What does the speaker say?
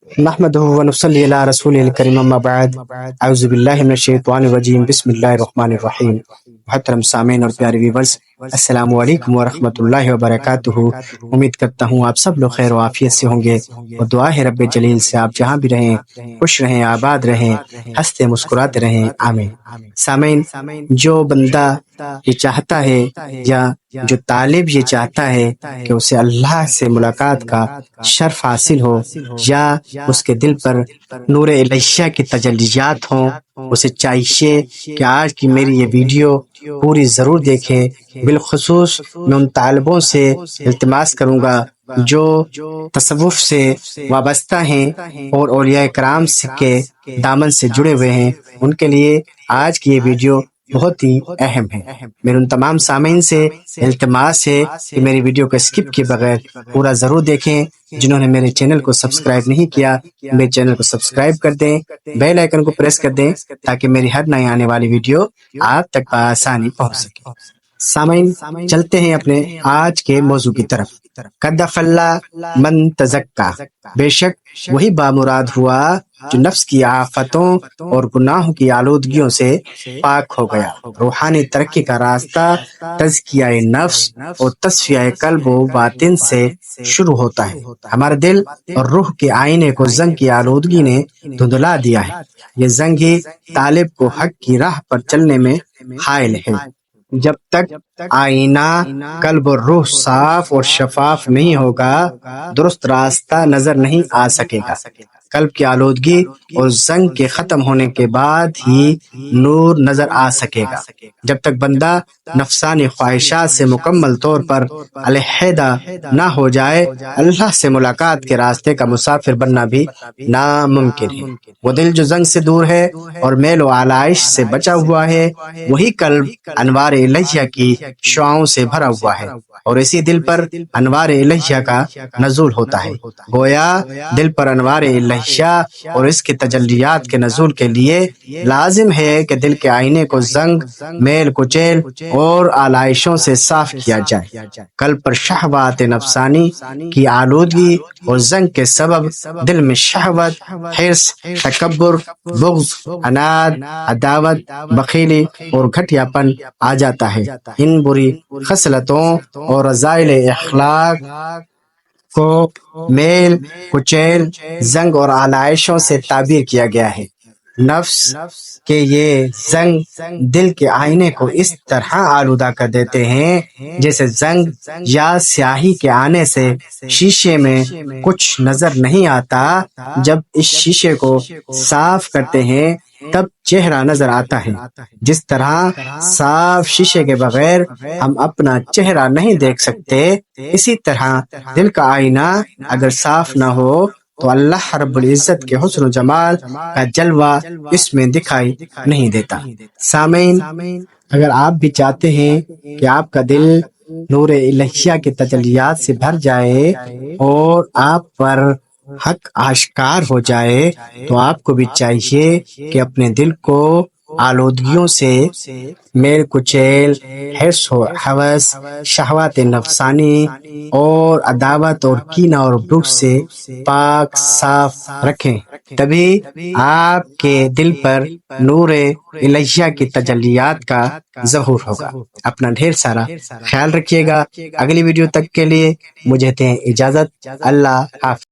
نحمده ونصلي على رسوله الكريم اما بعد اعوذ باللہ من الشیطان الرجیم بسم اللہ الرحمن الرحیم۔ محترم سامعین اور پیارے ویورز، السلام علیکم ورحمۃ اللہ وبرکاتہ۔ امید کرتا ہوں آپ سب لوگ خیر و عافیت سے ہوں گے، اور دعا ہے رب جلیل سے آپ جہاں بھی رہیں خوش رہیں، آباد رہیں، ہنستے مسکراتے رہیں، آمین۔ سامعین، جو بندہ یہ چاہتا ہے یا جو طالب یہ چاہتا ہے کہ اسے اللہ سے ملاقات کا شرف حاصل ہو، یا اس کے دل پر نور الہیہ کی تجلیات ہوں، اسے چاہیے کہ آج کی میری یہ ویڈیو پوری ضرور دیکھیں۔ بالخصوص میں ان طالبوں سے التماس کروں گا جو تصوف سے وابستہ ہیں اور اولیاء کرام کے دامن سے جڑے ہوئے ہیں، ان کے لیے آج کی یہ ویڈیو بہت ہی اہم ہے۔ میرے ان تمام سامعین سے التماس ہے کہ میری ویڈیو کو اسکپ کیے بغیر پورا ضرور دیکھیں۔ جنہوں نے میرے چینل کو سبسکرائب نہیں کیا، میرے چینل کو سبسکرائب کر دیں، بیل آئیکن کو پریس کر دیں تاکہ میری ہر نئی آنے والی ویڈیو آپ تک بآسانی پہنچ سکے۔ سامعین، چلتے ہیں اپنے آج کے موضوع کی طرف۔ قد افلح من تزکا، بے شک وہی بامراد ہوا جو نفس کی آفتوں اور گناہوں کی آلودگیوں سے پاک ہو گیا۔ روحانی ترقی کا راستہ تزکیہ نفس اور تصفیہ قلب و باطن سے شروع ہوتا ہے۔ ہمارے دل اور روح کے آئینے کو زنگ کی آلودگی نے دھندلا دیا ہے۔ یہ زنگ ہی طالب کو حق کی راہ پر چلنے میں حائل ہے۔ جب تک آئینہ قلب اور روح صاف اور شفاف نہیں ہوگا، درست راستہ نظر نہیں آ سکے گا۔ قلب کی آلودگی اور زنگ کے ختم ہونے کے بعد ہی نور نظر آ سکے گا۔ جب تک بندہ نفسانی خواہشات سے مکمل طور پر علیحدہ نہ ہو جائے، اللہ سے ملاقات کے راستے کا مسافر بننا بھی ناممکن ہے۔ وہ دل جو زنگ سے دور ہے اور میل و آلائش سے بچا ہوا ہے، وہی قلب انوار الہیہ کی شعاعوں سے بھرا ہوا ہے، اور اسی دل پر انوار الہیہ کا نزول ہوتا ہے۔ گویا دل پر انوار الہیہ اور اس کے تجلیات کے نزول کے لیے لازم ہے کہ دل کے آئینے کو زنگ، میل کچیل اور آلائشوں سے صاف کیا جائے۔ قلب پر شہوات نفسانی کی آلودگی اور زنگ کے سبب دل میں شہوت، حرص، تکبر، بغض، عناد، عداوت، بخیلی اور گھٹیا پن آ جاتا ہے۔ ان بری خصلتوں اور رذائل اخلاق کو میل کچیل، زنگ اور آلائشوں سے تعبیر کیا گیا ہے۔ نفس کے یہ زنگ دل کے آئینے کو اس طرح آلودہ کر دیتے ہیں جیسے زنگ یا سیاہی کے آنے سے شیشے میں کچھ نظر نہیں آتا۔ جب اس شیشے کو صاف کرتے ہیں تب چہرہ نظر آتا ہے۔ جس طرح صاف شیشے کے بغیر ہم اپنا چہرہ نہیں دیکھ سکتے، اسی طرح دل کا آئینہ اگر صاف نہ ہو تو اللہ رب العزت کے حسن و جمال کا جلوہ اس میں دکھائی نہیں دیتا۔ سامعین، اگر آپ بھی چاہتے ہیں کہ آپ کا دل نور الہیہ کے تجلیات سے بھر جائے اور آپ پر حق آشکار ہو جائے، تو آپ کو بھی چاہیے کہ اپنے دل کو آلودگیوں سے، میل کچیل، حرص و ہوس، شہوات نفسانی اور عداوت اور کینہ اور بغض سے پاک صاف رکھیں۔ تبھی آپ کے دل پر نور الہیہ کی تجلیات کا ظہور ہوگا۔ اپنا ڈھیر سارا خیال رکھیے گا۔ اگلی ویڈیو تک کے لیے مجھے دیں اجازت۔ اللہ حافظ۔